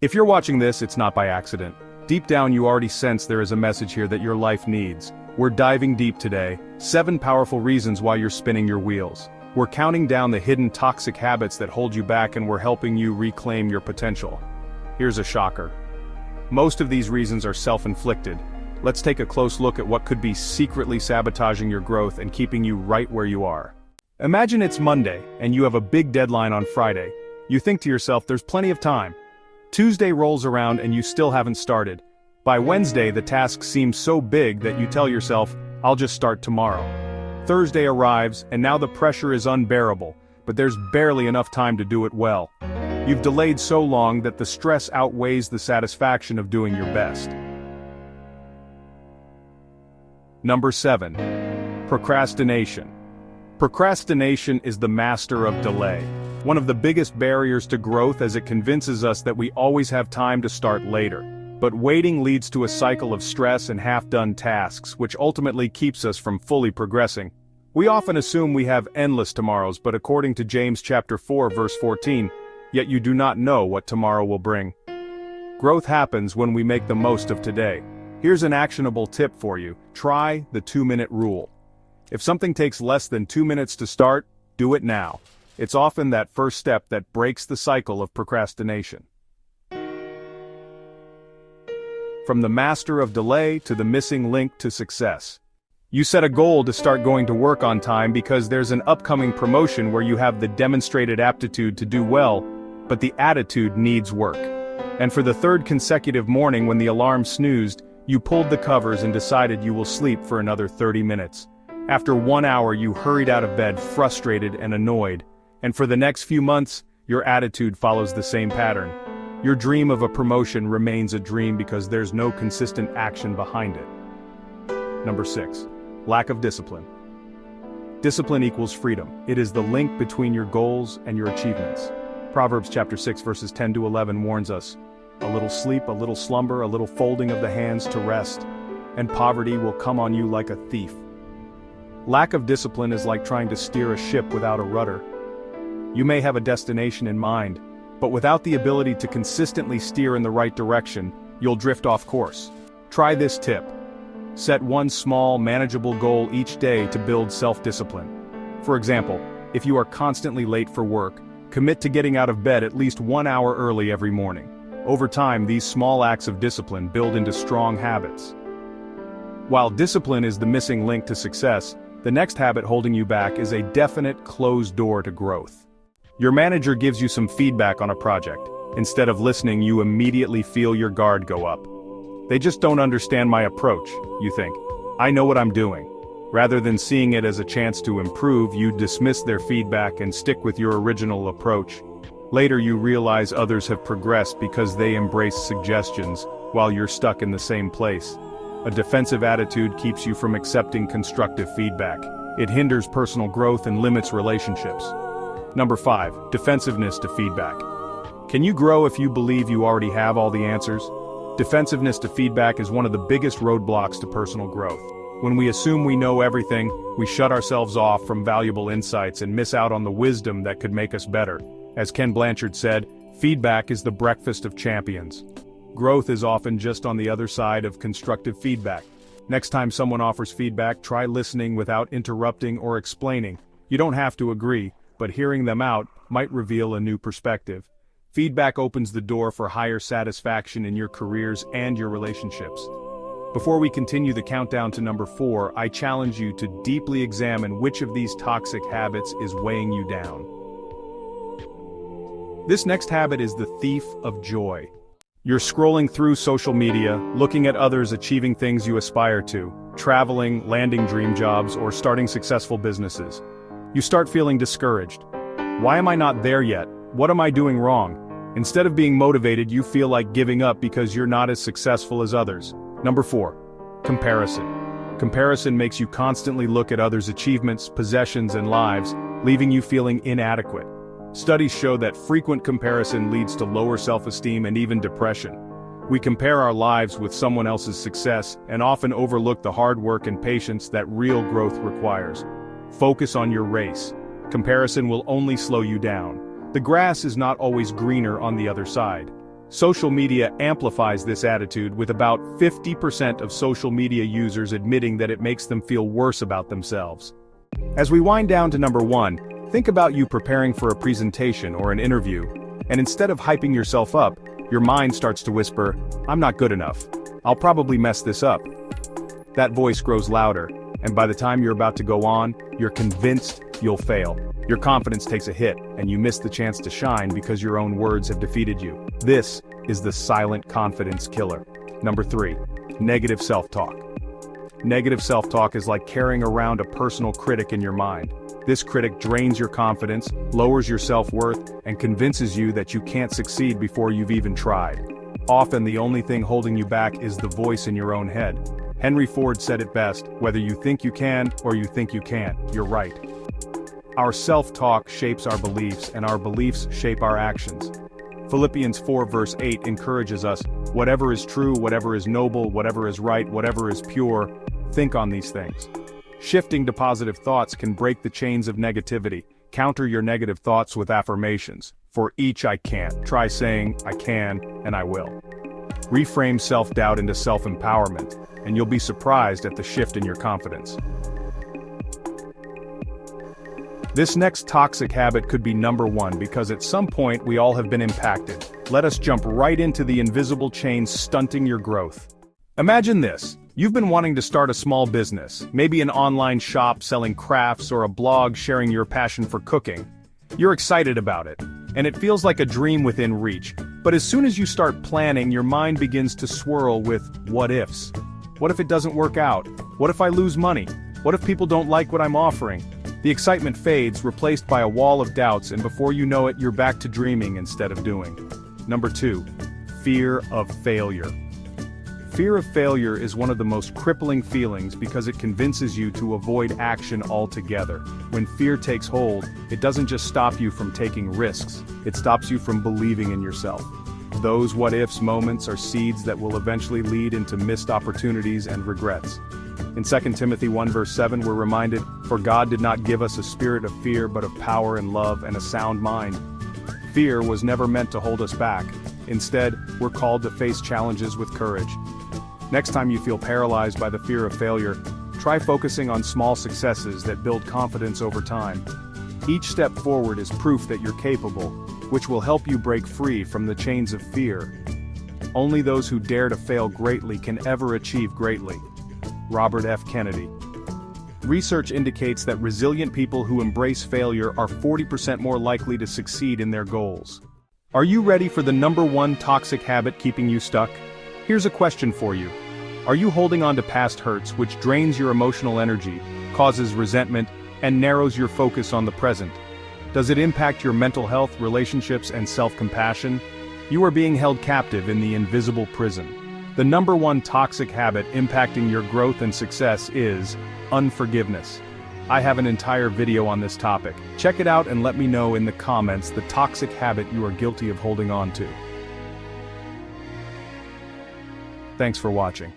If you're watching this, it's not by accident. Deep down you already sense there is a message here that your life needs. We're diving deep today, 7 powerful reasons why you're spinning your wheels. We're counting down the hidden toxic habits that hold you back, and we're helping you reclaim your potential. Here's a shocker. Most of these reasons are self-inflicted. Let's take a close look at what could be secretly sabotaging your growth and keeping you right where you are. Imagine it's Monday, and you have a big deadline on Friday. You think to yourself, there's plenty of time. Tuesday rolls around and you still haven't started. By Wednesday, the task seems so big that you tell yourself, I'll just start tomorrow. Thursday arrives, and now the pressure is unbearable, but there's barely enough time to do it well. You've delayed so long that the stress outweighs the satisfaction of doing your best. Number 7. Procrastination. Procrastination is the master of delay. One of the biggest barriers to growth, as it convinces us that we always have time to start later. But waiting leads to a cycle of stress and half-done tasks, which ultimately keeps us from fully progressing. We often assume we have endless tomorrows, but according to James chapter 4 verse 14, yet you do not know what tomorrow will bring. Growth happens when we make the most of today. Here's an actionable tip for you. Try the 2-minute rule. If something takes less than 2 minutes to start, do it now. It's often that first step that breaks the cycle of procrastination. From the master of delay to the missing link to success. You set a goal to start going to work on time because there's an upcoming promotion where you have the demonstrated aptitude to do well, but the attitude needs work. And for the 3rd consecutive morning, when the alarm snoozed, you pulled the covers and decided you will sleep for another 30 minutes. After 1 hour, you hurried out of bed frustrated and annoyed. And for the next few months, your attitude follows the same pattern. Your dream of a promotion remains a dream because there's no consistent action behind it. Number 6. Lack of discipline. Discipline equals freedom. It is the link between your goals and your achievements. Proverbs chapter 6 verses 10 to 11 warns us, a little sleep, a little slumber, a little folding of the hands to rest, and poverty will come on you like a thief. Lack of discipline is like trying to steer a ship without a rudder. You may have a destination in mind, but without the ability to consistently steer in the right direction, you'll drift off course. Try this tip. Set one small, manageable goal each day to build self-discipline. For example, if you are constantly late for work, commit to getting out of bed at least 1 hour early every morning. Over time, these small acts of discipline build into strong habits. While discipline is the missing link to success, the next habit holding you back is a definite closed door to growth. Your manager gives you some feedback on a project. Instead of listening, you immediately feel your guard go up. They just don't understand my approach, you think. I know what I'm doing. Rather than seeing it as a chance to improve, you dismiss their feedback and stick with your original approach. Later you realize others have progressed because they embrace suggestions, while you're stuck in the same place. A defensive attitude keeps you from accepting constructive feedback. It hinders personal growth and limits relationships. Number 5. Defensiveness to feedback. Can you grow if you believe you already have all the answers? Defensiveness to feedback is one of the biggest roadblocks to personal growth. When we assume we know everything, we shut ourselves off from valuable insights and miss out on the wisdom that could make us better. As Ken Blanchard said, feedback is the breakfast of champions. Growth is often just on the other side of constructive feedback. Next time someone offers feedback, try listening without interrupting or explaining. You don't have to agree, but hearing them out might reveal a new perspective. Feedback opens the door for higher satisfaction in your careers and your relationships. Before we continue the countdown to number 4, I challenge you to deeply examine which of these toxic habits is weighing you down. This next habit is the thief of joy. You're scrolling through social media, looking at others achieving things you aspire to, traveling, landing dream jobs, or starting successful businesses. You start feeling discouraged. Why am I not there yet? What am I doing wrong? Instead of being motivated, you feel like giving up because you're not as successful as others. Number 4. Comparison. Comparison makes you constantly look at others' achievements, possessions, and lives, leaving you feeling inadequate. Studies show that frequent comparison leads to lower self-esteem and even depression. We compare our lives with someone else's success and often overlook the hard work and patience that real growth requires. Focus on your race. Comparison will only slow you down. The grass is not always greener on the other side. Social media amplifies this attitude, with about 50% of social media users admitting that it makes them feel worse about themselves. As we wind down to number 1, think about you preparing for a presentation or an interview, and instead of hyping yourself up, your mind starts to whisper, "I'm not good enough. I'll probably mess this up." That voice grows louder, and by the time you're about to go on, you're convinced you'll fail. Your confidence takes a hit, and you miss the chance to shine because your own words have defeated you. This is the silent confidence killer. Number 3, negative self-talk. Negative self-talk is like carrying around a personal critic in your mind. This critic drains your confidence, lowers your self-worth, and convinces you that you can't succeed before you've even tried. Often the only thing holding you back is the voice in your own head. Henry Ford said it best, "Whether you think you can or you think you can't, you're right." Our self-talk shapes our beliefs, and our beliefs shape our actions. Philippians 4 verse 8 encourages us, "Whatever is true, whatever is noble, whatever is right, whatever is pure, think on these things." Shifting to positive thoughts can break the chains of negativity. Counter your negative thoughts with affirmations. For each I can't, try saying, "I can, and I will." Reframe self-doubt into self-empowerment, and you'll be surprised at the shift in your confidence. This next toxic habit could be number 1 because at some point we all have been impacted. Let us jump right into the invisible chains stunting your growth. Imagine this. You've been wanting to start a small business, maybe an online shop selling crafts or a blog sharing your passion for cooking. You're excited about it, and it feels like a dream within reach. But as soon as you start planning, your mind begins to swirl with what ifs. What if it doesn't work out? What if I lose money? What if people don't like what I'm offering? The excitement fades, replaced by a wall of doubts, and before you know it, you're back to dreaming instead of doing. Number 2, fear of failure. Fear of failure is one of the most crippling feelings because it convinces you to avoid action altogether. When fear takes hold, it doesn't just stop you from taking risks, it stops you from believing in yourself. Those what-ifs moments are seeds that will eventually lead into missed opportunities and regrets. In 2 Timothy 1 verse 7 we're reminded, "For God did not give us a spirit of fear but of power and love and a sound mind." Fear was never meant to hold us back. Instead, we're called to face challenges with courage. Next time you feel paralyzed by the fear of failure, try focusing on small successes that build confidence over time. Each step forward is proof that you're capable, which will help you break free from the chains of fear. Only those who dare to fail greatly can ever achieve greatly. Robert F. Kennedy. Research indicates that resilient people who embrace failure are 40% more likely to succeed in their goals. Are you ready for the number 1 toxic habit keeping you stuck? Here's a question for you. Are you holding on to past hurts which drains your emotional energy, causes resentment, and narrows your focus on the present? Does it impact your mental health, relationships, and self-compassion? You are being held captive in the invisible prison. The number 1 toxic habit impacting your growth and success is unforgiveness. I have an entire video on this topic. Check it out and let me know in the comments the toxic habit you are guilty of holding on to. Thanks for watching.